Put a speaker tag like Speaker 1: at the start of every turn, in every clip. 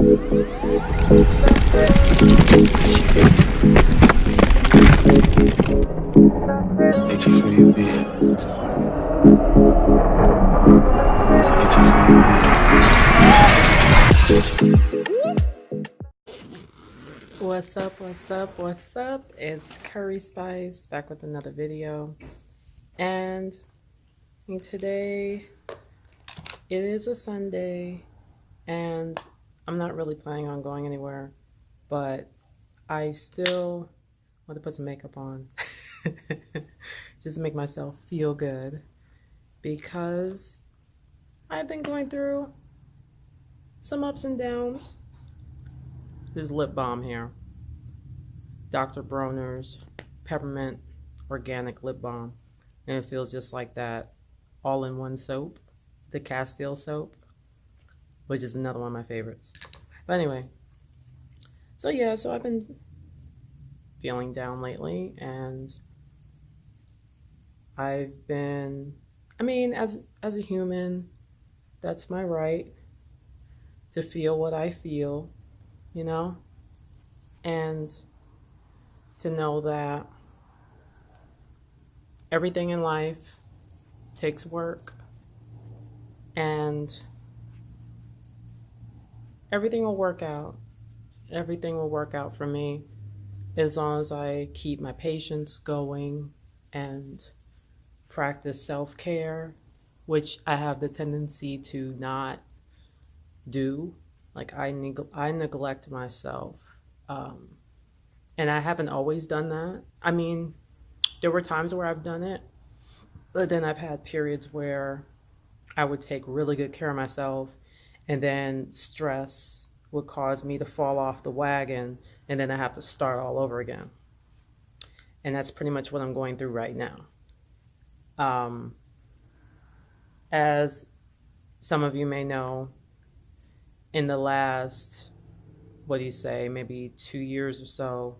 Speaker 1: What's up, what's up, what's up? It's Curry Spice back with another video. And today it is a Sunday and I'm not really planning on going anywhere, but I still want to put some makeup on just to make myself feel good because I've been going through some ups and downs. This lip balm here, Dr. Bronner's Peppermint Organic Lip Balm, and it feels just like that all-in-one soap, the Castile soap, which is another one of my favorites. But anyway, so I've been feeling down lately, and I've been, as a human, that's my right to feel what I feel, you know, and to know that everything in life takes work and everything will work out. Everything will work out for me as long as I keep my patience going and practice self-care, which I have the tendency to not do. Like I neglect myself, and I haven't always done that. There were times where I've done it, but then I've had periods where I would take really good care of myself, and then stress would cause me to fall off the wagon, and then I have to start all over again. And that's pretty much what I'm going through right now. As some of you may know, in the last, maybe 2 years or so,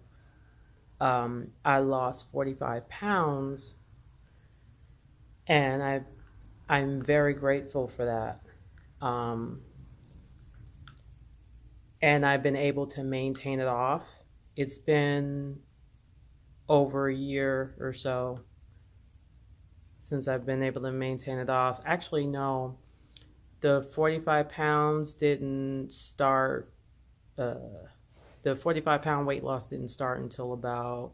Speaker 1: I lost 45 pounds, and I'm very grateful for that. And I've been able to maintain it off. It's been over a year or so since I've been able to maintain it off. Actually, no. The 45 pounds didn't start, the 45 pound weight loss didn't start until about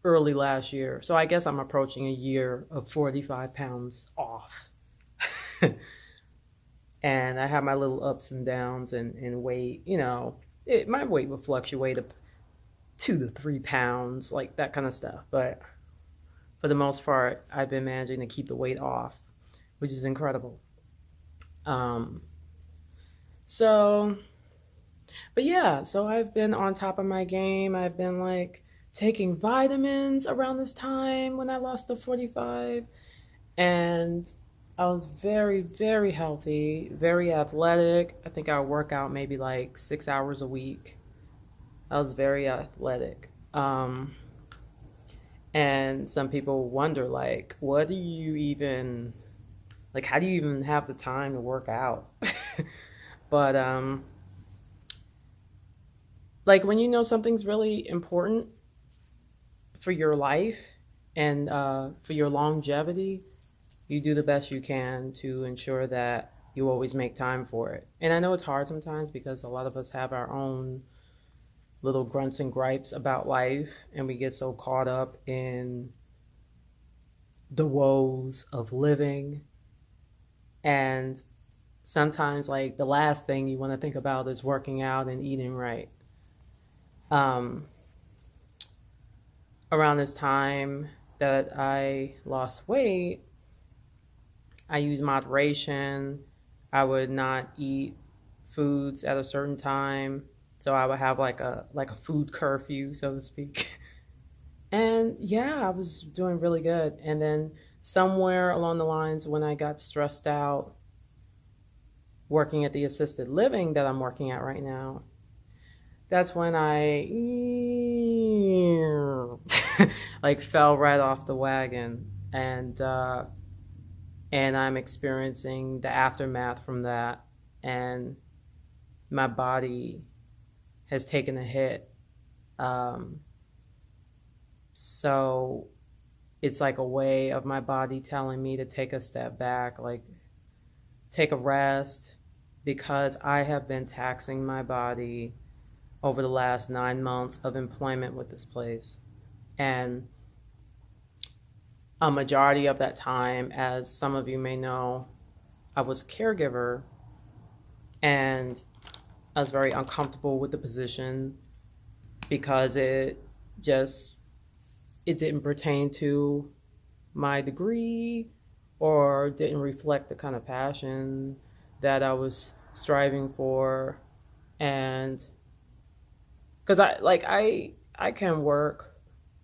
Speaker 1: early last year. So I guess I'm approaching a year of 45 pounds off. And I have my little ups and downs and weight, my weight will fluctuate up 2 to 3 pounds, like that kind of stuff. But for the most part, I've been managing to keep the weight off, which is incredible. So I've been on top of my game. I've been taking vitamins around this time when I lost the 45, and I was very, very healthy, very athletic. I think I work out maybe 6 hours a week. I was very athletic. And some people wonder, what do you even, how do you even have the time to work out? But, when you know something's really important for your life and for your longevity, you do the best you can to ensure that you always make time for it. And I know it's hard sometimes because a lot of us have our own little grunts and gripes about life, and we get so caught up in the woes of living. And sometimes the last thing you want to think about is working out and eating right. Around this time that I lost weight, I used moderation. I would not eat foods at a certain time. So I would have like a food curfew, so to speak. And yeah, I was doing really good. And then somewhere along the lines, when I got stressed out working at the assisted living that I'm working at right now, that's when I fell right off the wagon, and I'm experiencing the aftermath from that. And my body has taken a hit. So it's like a way of my body telling me to take a step back, like take a rest, because I have been taxing my body over the last 9 months of employment with this place. And a majority of that time, as some of you may know, I was a caregiver, and I was very uncomfortable with the position because it didn't pertain to my degree or didn't reflect the kind of passion that I was striving for. And because I can work,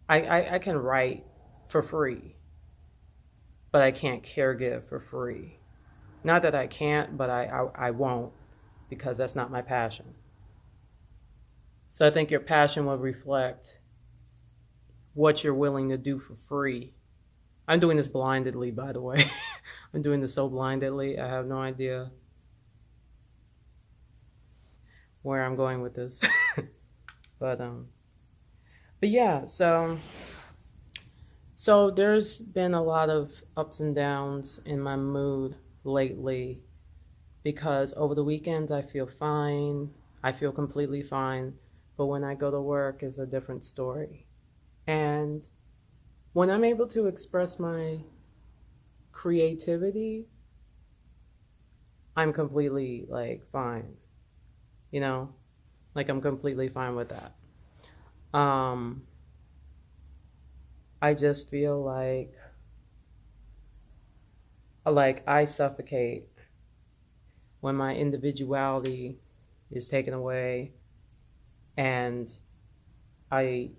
Speaker 1: I can write for free, but I can't caregive for free. Not that I can't, but I won't, because that's not my passion. So I think your passion will reflect what you're willing to do for free. I'm doing this blindedly, by the way. I'm doing this so blindedly. I have no idea where I'm going with this. But yeah, so there's been a lot of ups and downs in my mood lately, because over the weekends I feel fine. I feel completely fine. But when I go to work, it's a different story. And when I'm able to express my creativity, I'm completely like fine. You know, like I'm completely fine with that. I just feel like I suffocate when my individuality is taken away, and I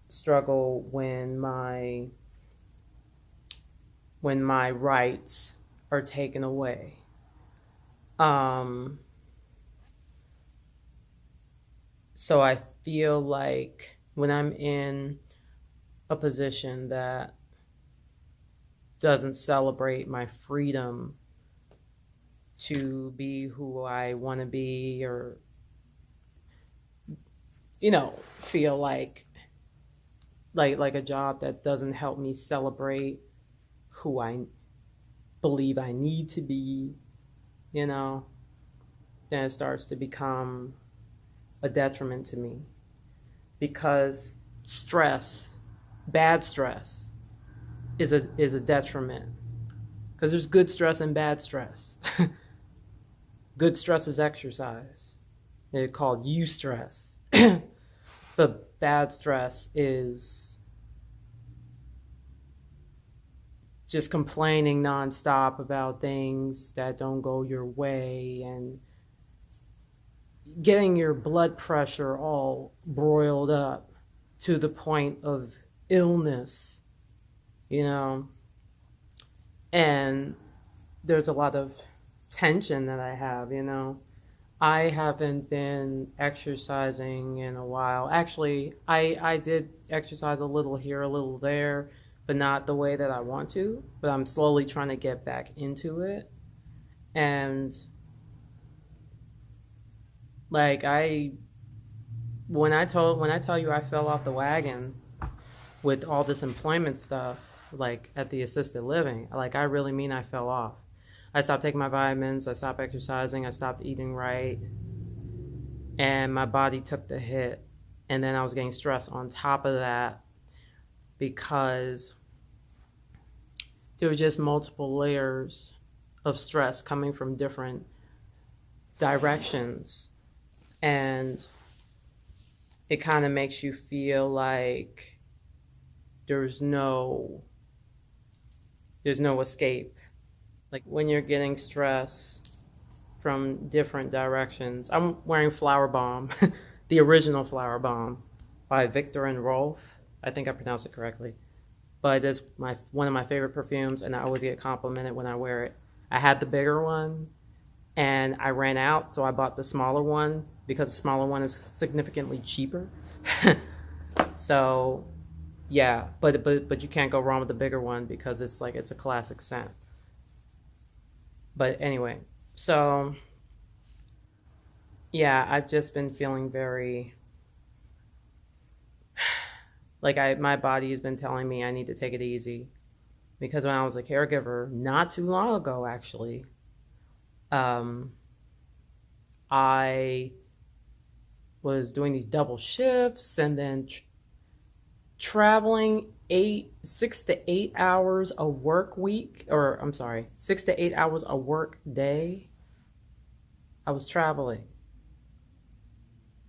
Speaker 1: struggle when my rights are taken away. So I feel like when I'm in a position that doesn't celebrate my freedom to be who I want to be, or, you know, feel like a job that doesn't help me celebrate who I believe I need to be, you know, then it starts to become a detriment to me. Because stress, bad stress, is a detriment. Because there's good stress and bad stress. Good stress is exercise. It's called eustress. But bad stress is just complaining nonstop about things that don't go your way, and getting your blood pressure all broiled up to the point of illness, you know. And there's a lot of tension that I have, you know. I haven't been exercising in a while. Actually, I did exercise a little here, a little there, but not the way that I want to. But I'm slowly trying to get back into it. And like when I tell you I fell off the wagon with all this employment stuff, like at the assisted living, like I really mean I fell off. I stopped taking my vitamins, I stopped exercising, I stopped eating right, and my body took the hit. And then I was getting stressed on top of that, because there were just multiple layers of stress coming from different directions. And it kind of makes you feel like there's no escape. Like when you're getting stress from different directions. I'm wearing Flower Bomb, the original Flower Bomb by Victor and Rolf. I think I pronounced it correctly. But it's one of my favorite perfumes, and I always get complimented when I wear it. I had the bigger one, and I ran out, so I bought the smaller one, because the smaller one is significantly cheaper. So yeah, but you can't go wrong with the bigger one, because it's a classic scent. But anyway, so yeah, I've just been feeling very like my body has been telling me I need to take it easy because when I was a caregiver, not too long ago actually, um, I was doing these double shifts and then traveling 6 to 8 hours a work week, or I'm sorry, 6 to 8 hours a work day. I was traveling.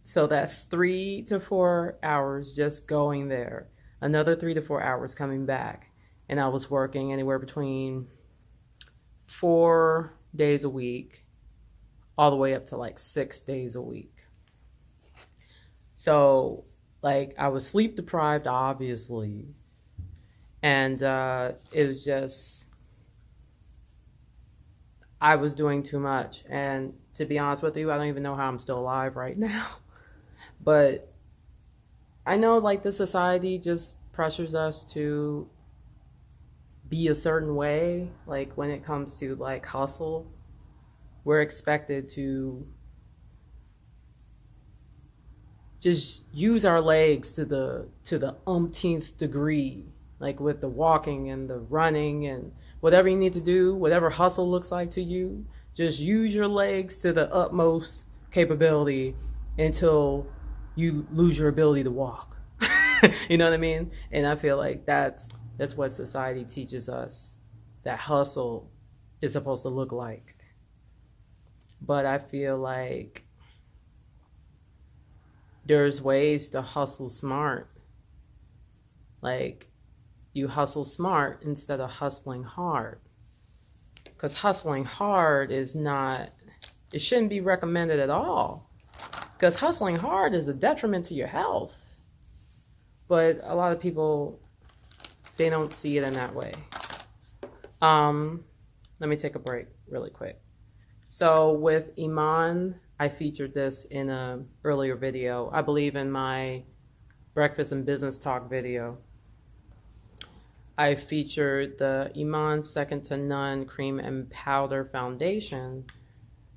Speaker 1: So that's 3 to 4 hours just going there, another 3 to 4 hours coming back. And I was working anywhere between 4 days a week, all the way up to like 6 days a week. So, like, I was sleep deprived, obviously. And it was just, I was doing too much. And to be honest with you, I don't even know how I'm still alive right now. But I know, like, the society just pressures us to be a certain way. Like, when it comes to, like, hustle, we're expected to just use our legs to the umpteenth degree, like with the walking and the running and whatever you need to do, whatever hustle looks like to you, just use your legs to the utmost capability until you lose your ability to walk. You know what I mean? And I feel like that's what society teaches us that hustle is supposed to look like. But I feel like there's ways to hustle smart. Like, you hustle smart instead of hustling hard. Because hustling hard is not, it shouldn't be recommended at all. Because hustling hard is a detriment to your health. But a lot of people, they don't see it in that way. Let me take a break really quick. So with Iman, I featured this in an earlier video, I believe in my Breakfast and Business Talk video. I featured the Iman Second to None Cream and Powder Foundation.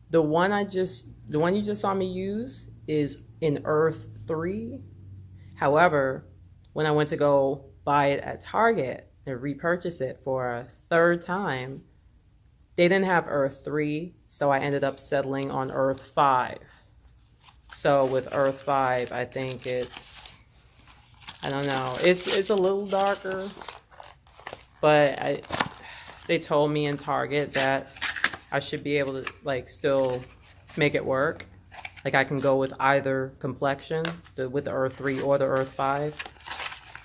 Speaker 1: The one you just saw me use is in Earth 3. However, when I went to go buy it at Target and repurchase it for a third time, they didn't have Earth 3, so I ended up settling on Earth 5. So with Earth 5, I think it's, I don't know, it's a little darker, but they told me in Target that I should be able to, like, still make it work. Like, I can go with either complexion, with the Earth 3 or the Earth 5,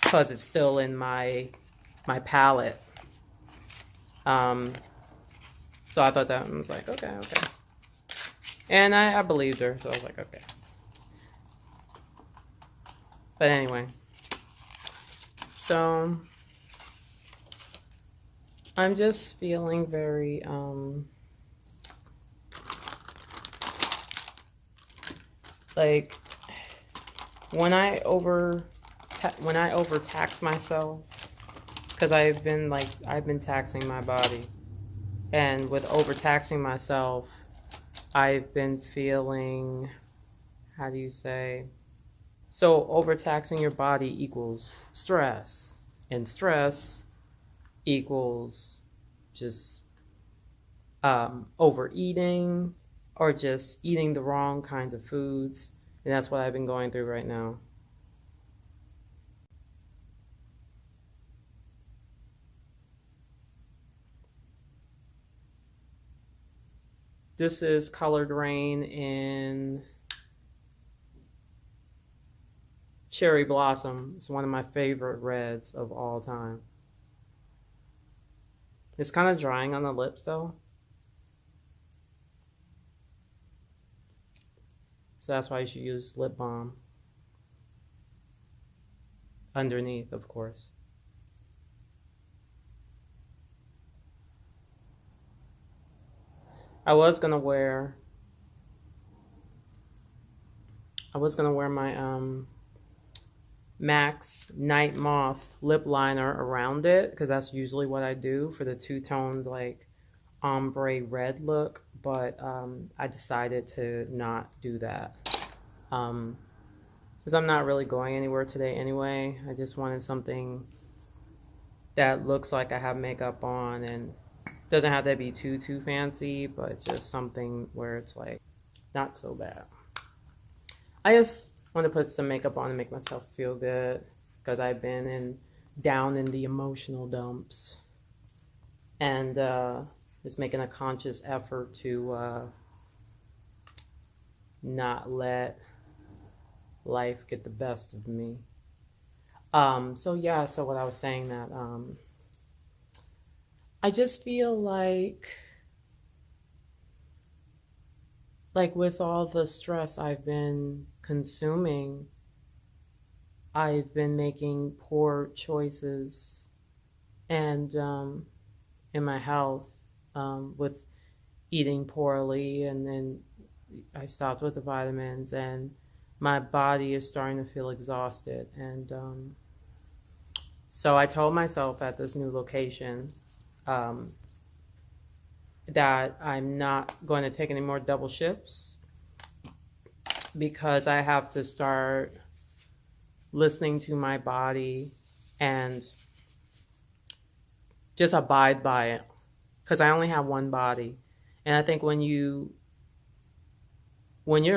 Speaker 1: because it's still in my palette. So I thought that, I was like, okay. And I believed her, so I was like, okay. But anyway, so I'm just feeling very, like, when I overtax myself, because I've been taxing my body. And with overtaxing myself, I've been feeling, how do you say? So overtaxing your body equals stress. And stress equals just overeating or just eating the wrong kinds of foods. And that's what I've been going through right now. This is Colored Rain in Cherry Blossom. It's one of my favorite reds of all time. It's kind of drying on the lips though. So that's why you should use lip balm. Underneath, of course. I was gonna wear my MAC's Night Moth lip liner around it, because that's usually what I do for the two-toned, like, ombre red look, but I decided to not do that. Because I'm not really going anywhere today anyway. I just wanted something that looks like I have makeup on, and doesn't have to be too fancy, but just something where it's like not so bad. I just want to put some makeup on and make myself feel good, because I've been down in the emotional dumps, and just making a conscious effort to not let life get the best of me. So yeah, so what I was saying that I just feel like with all the stress I've been consuming, I've been making poor choices, and in my health, with eating poorly, and then I stopped with the vitamins, and my body is starting to feel exhausted. And so I told myself at this new location that I'm not going to take any more double shifts, because I have to start listening to my body and just abide by it, because I only have one body. And I think when you're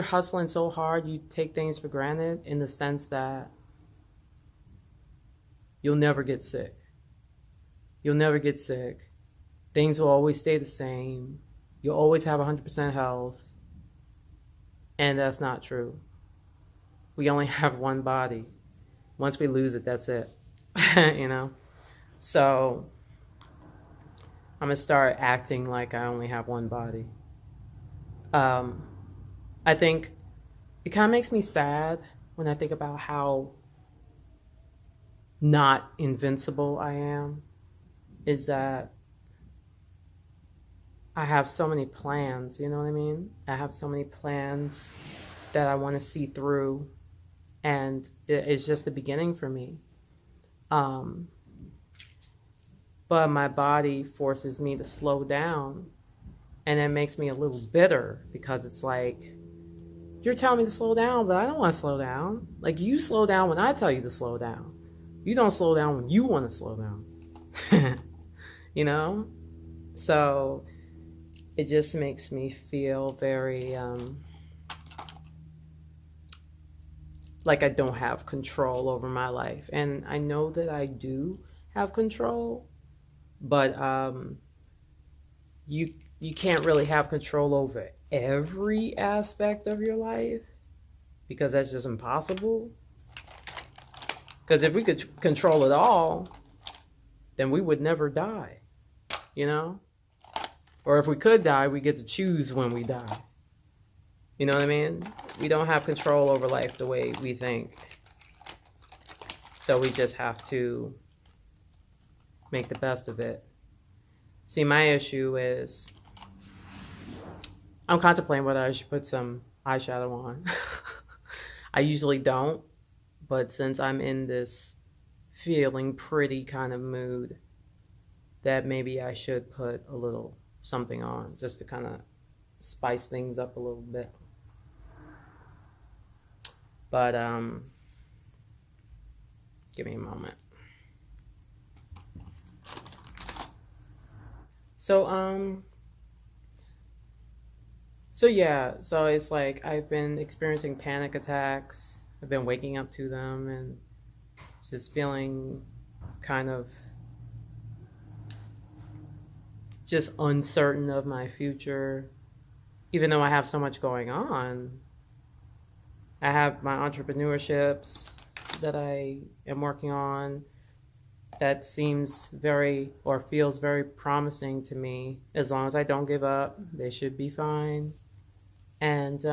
Speaker 1: hustling so hard, you take things for granted, in the sense that you'll never get sick. You'll never get sick. Things will always stay the same. You'll always have 100% health. And that's not true. We only have one body. Once we lose it, that's it. You know? So I'm going to start acting like I only have one body. I think it kind of makes me sad when I think about how not invincible I am, is that I have so many plans, you know what I mean? I have so many plans that I want to see through, and it's just the beginning for me. But my body forces me to slow down, and it makes me a little bitter, because it's like, you're telling me to slow down, but I don't want to slow down. Like, you slow down when I tell you to slow down. You don't slow down when you want to slow down. You know? So it just makes me feel very like I don't have control over my life. And I know that I do have control, but you can't really have control over every aspect of your life, because that's just impossible. Because if we could control it all, then we would never die, you know? Or if we could die, we get to choose when we die. You know what I mean? We don't have control over life the way we think. So we just have to make the best of it. See, my issue is I'm contemplating whether I should put some eyeshadow on. I usually don't, but since I'm in this feeling pretty kind of mood, that maybe I should put a little something on, just to kind of spice things up a little bit. But give me a moment. So yeah, so it's like I've been experiencing panic attacks. I've been waking up to them and just feeling kind of just uncertain of my future, even though I have so much going on. I have my entrepreneurships that I am working on that seems very, or feels very promising to me. As long as I don't give up, they should be fine. And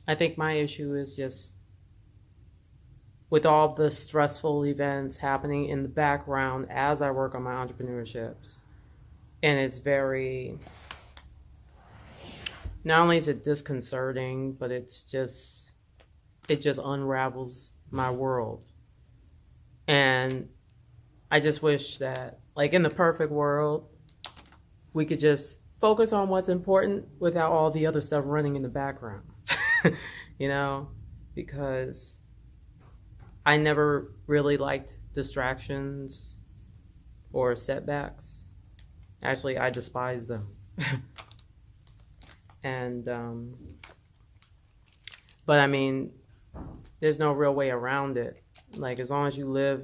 Speaker 1: I think my issue is just with all the stressful events happening in the background as I work on my entrepreneurships. And it's very, not only is it disconcerting, but it just unravels my world. And I just wish that, like, in the perfect world, we could just focus on what's important without all the other stuff running in the background. You know, because I never really liked distractions or setbacks. Actually, I despise them. And but I mean, there's no real way around it. Like, as long as you live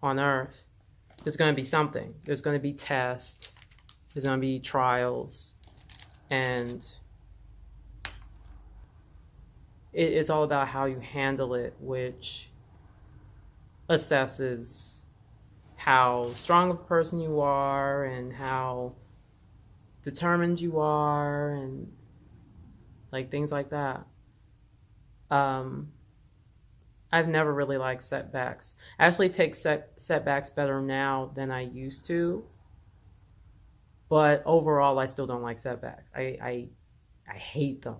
Speaker 1: on earth, there's going to be something. There's going to be tests. There's going to be trials. And it's all about how you handle it, which assesses how strong of a person you are and how determined you are and like things like that. I've never really liked setbacks. I actually take setbacks better now than I used to. But overall, I still don't like setbacks. I hate them.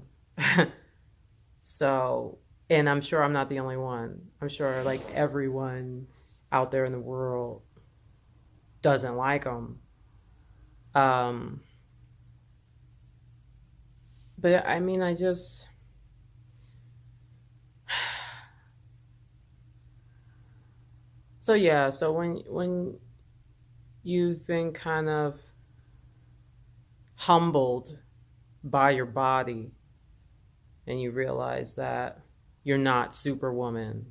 Speaker 1: So, and I'm sure I'm not the only one. I'm sure like everyone out there in the world doesn't like them. But I mean, so yeah, so when you've been kind of humbled by your body and you realize that you're not Superwoman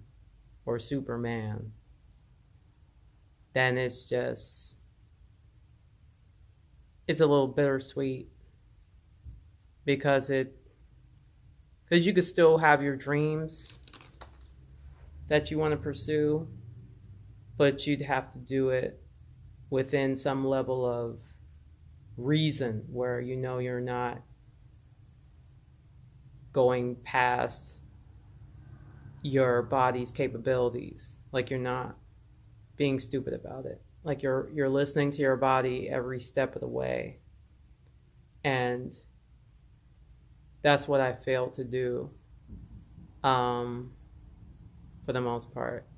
Speaker 1: or Superman, then it's a little bittersweet because you could still have your dreams that you want to pursue, but you'd have to do it within some level of reason where you know you're not going past your body's capabilities. Like, you're not being stupid about it. Like, you're listening to your body every step of the way. And that's what I failed to do for the most part.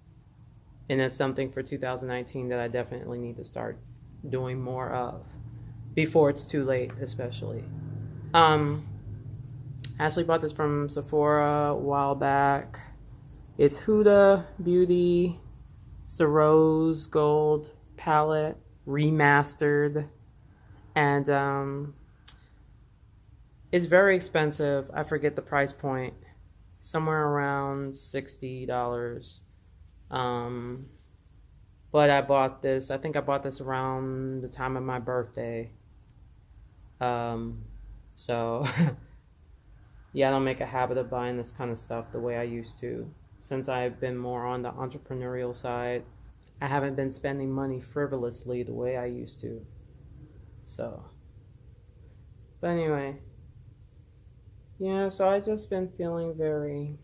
Speaker 1: And it's something for 2019 that I definitely need to start doing more of before it's too late, especially. I actually bought this from Sephora a while back. It's Huda Beauty. It's the Rose Gold palette, remastered. And it's very expensive. I forget the price point. Somewhere around $60. But I bought this, I think I bought this around the time of my birthday. So yeah, I don't make a habit of buying this kind of stuff the way I used to. Since I've been more on the entrepreneurial side, I haven't been spending money frivolously the way I used to. So, but anyway, yeah, so I just been feeling very,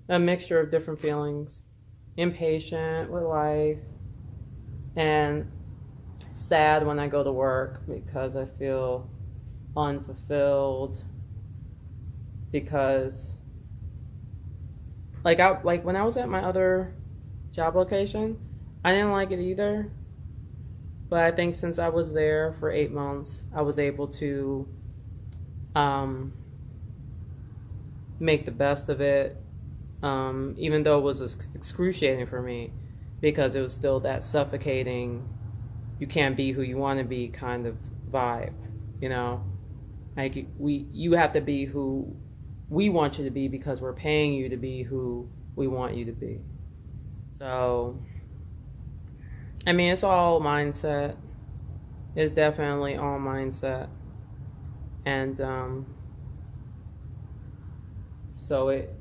Speaker 1: a mixture of different feelings. Impatient with life and sad when I go to work because I feel unfulfilled. Because like when I was at my other job location, I didn't like it either. But I think since I was there for 8 months, I was able to make the best of it, even though it was excruciating for me, because it was still that suffocating, you can't be who you want to be kind of vibe, like you have to be who we want you to be because we're paying you to be who we want you to be. So I mean, it's all mindset. It's definitely all mindset. And so it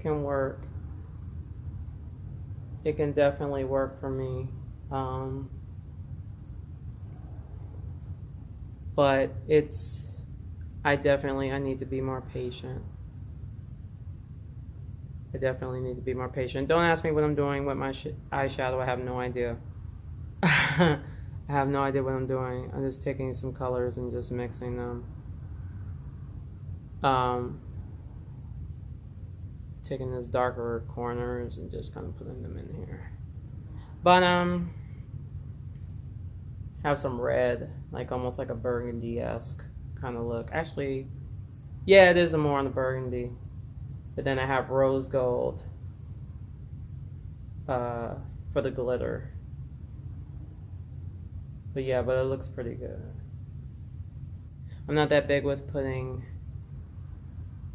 Speaker 1: can work. It can definitely work for me. But I need to be more patient. I definitely need to be more patient. Don't ask me what I'm doing with my eyeshadow. I have no idea. I have no idea what I'm doing. I'm just taking some colors and just mixing them. Taking these darker corners and just kind of putting them in here. But have some red, like almost like a burgundy-esque kind of look. Actually, yeah, it is more on the burgundy. But then I have rose gold for the glitter. But yeah, but it looks pretty good. I'm not that big with putting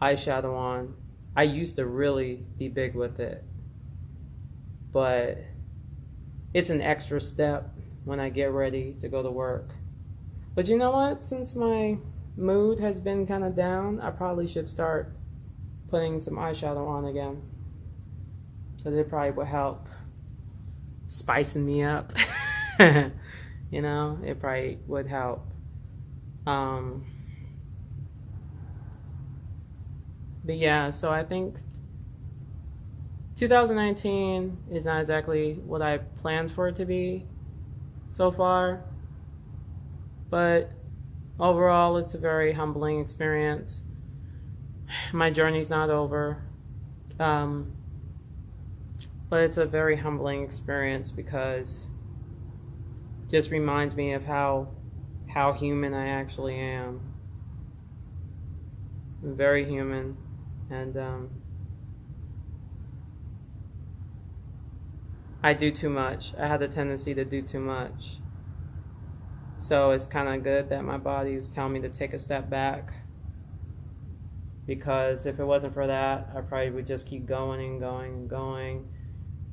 Speaker 1: eyeshadow on. I used to really be big with it, but it's an extra step when I get ready to go to work. But you know what? Since my mood has been kind of down, I probably should start putting some eyeshadow on again. Because it probably would help spicing me up. You know, it probably would help. But yeah, so I think 2019 is not exactly what I planned for it to be so far. But overall, it's a very humbling experience. My journey's not over. But it's a very humbling experience because it just reminds me of how human I actually am. I'm very human, and I do too much. I had a tendency to do too much. So it's kind of good that my body was telling me to take a step back, because if it wasn't for that, I probably would just keep going and going and going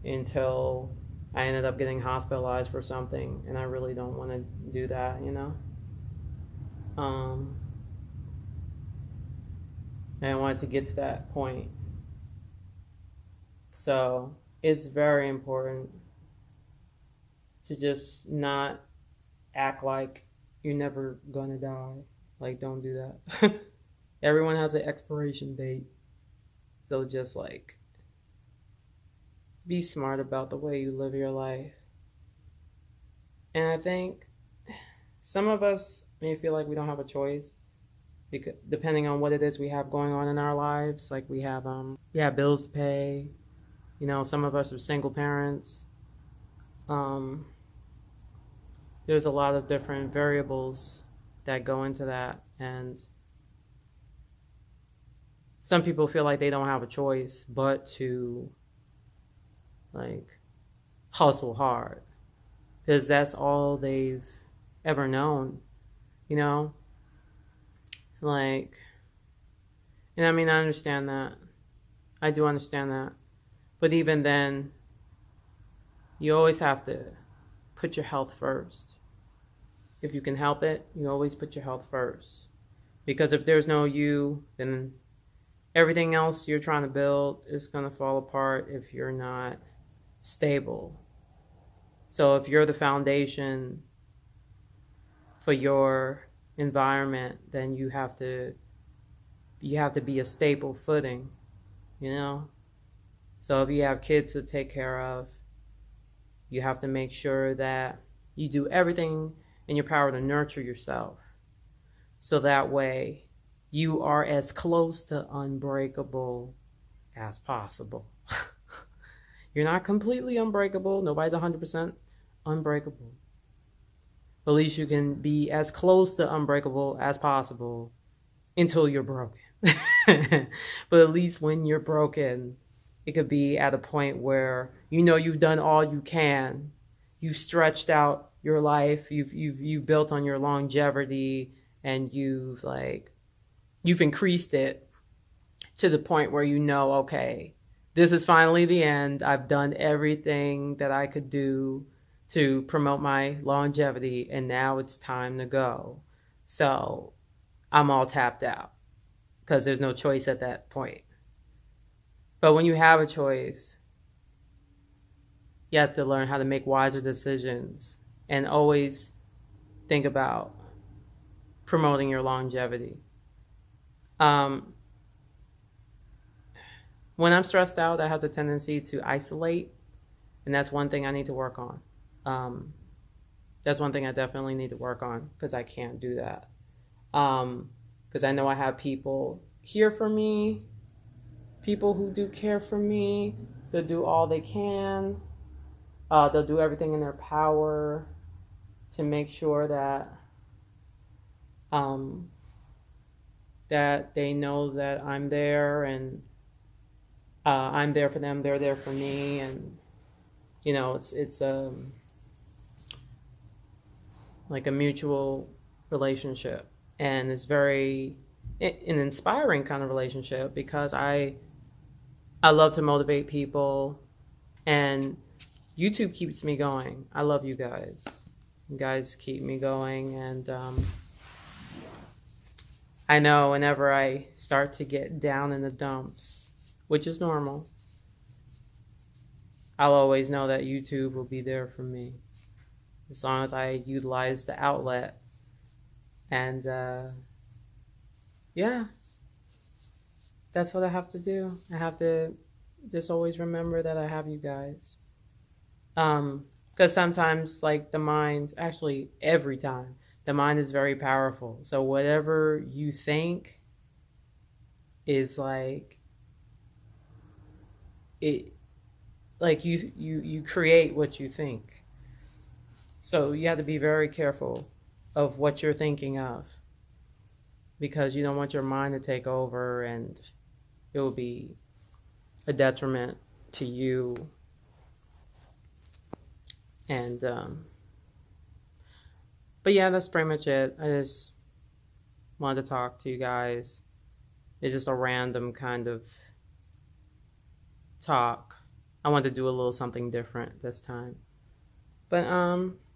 Speaker 1: until I ended up getting hospitalized for something, and I really don't want to do that, you know? And I wanted to get to that point. So it's very important to just not act like you're never gonna die. Like, don't do that. Everyone has an expiration date. So just like be smart about the way you live your life. And I think some of us may feel like we don't have a choice, because depending on what it is we have going on in our lives. Like we have bills to pay. You know, some of us are single parents. There's a lot of different variables that go into that, and some people feel like they don't have a choice but to like hustle hard, because that's all they've ever known, you know? Like, and I mean, I understand that. I do understand that. But even then, you always have to put your health first. If you can help it, you always put your health first. Because if there's no you, then everything else you're trying to build is going to fall apart if you're not stable. So if you're the foundation for your environment, then you have to be a stable footing, you know? So if you have kids to take care of, you have to make sure that you do everything in your power to nurture yourself. So that way you are as close to unbreakable as possible. You're not completely unbreakable. Nobody's 100% unbreakable. At least you can be as close to unbreakable as possible until you're broken. But at least when you're broken, it could be at a point where you know you've done all you can. You've stretched out your life. You've built on your longevity, and you've increased it to the point where you know, okay, this is finally the end. I've done everything that I could do to promote my longevity, and now it's time to go. So I'm all tapped out because there's no choice at that point. But when you have a choice, you have to learn how to make wiser decisions and always think about promoting your longevity. When I'm stressed out, I have the tendency to isolate, and that's one thing I need to work on. That's one thing I definitely need to work on, because I can't do that. Because I know I have people here for me, people who do care for me, that do all they can, They'll do everything in their power to make sure that that they know that I'm there, and I'm there for them. They're there for me, and you know, it's like a mutual relationship, and it's very an inspiring kind of relationship because I love to motivate people, and YouTube keeps me going. I love you guys. You guys keep me going, and I know whenever I start to get down in the dumps, which is normal, I'll always know that YouTube will be there for me as long as I utilize the outlet. And yeah, that's what I have to do. I have to just always remember that I have you guys. Because sometimes, like, the mind, actually every time, the mind is very powerful. So whatever you think is like it, like you create what you think. So you have to be very careful of what you're thinking of, because you don't want your mind to take over, and it will be a detriment to you. And but yeah, that's pretty much it. I just wanted to talk to you guys. It's just a random kind of talk. I wanted to do a little something different this time. But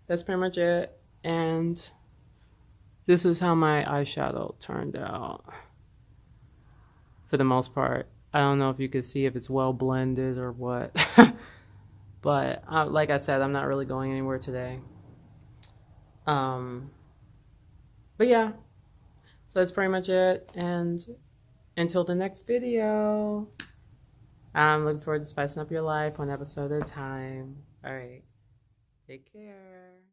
Speaker 1: that's pretty much it. And this is how my eyeshadow turned out for the most part. I don't know if you could see if it's well blended or what. But like I said, I'm not really going anywhere today. But yeah, so that's pretty much it. And until the next video, I'm looking forward to spicing up your life one episode at a time. All right, take care.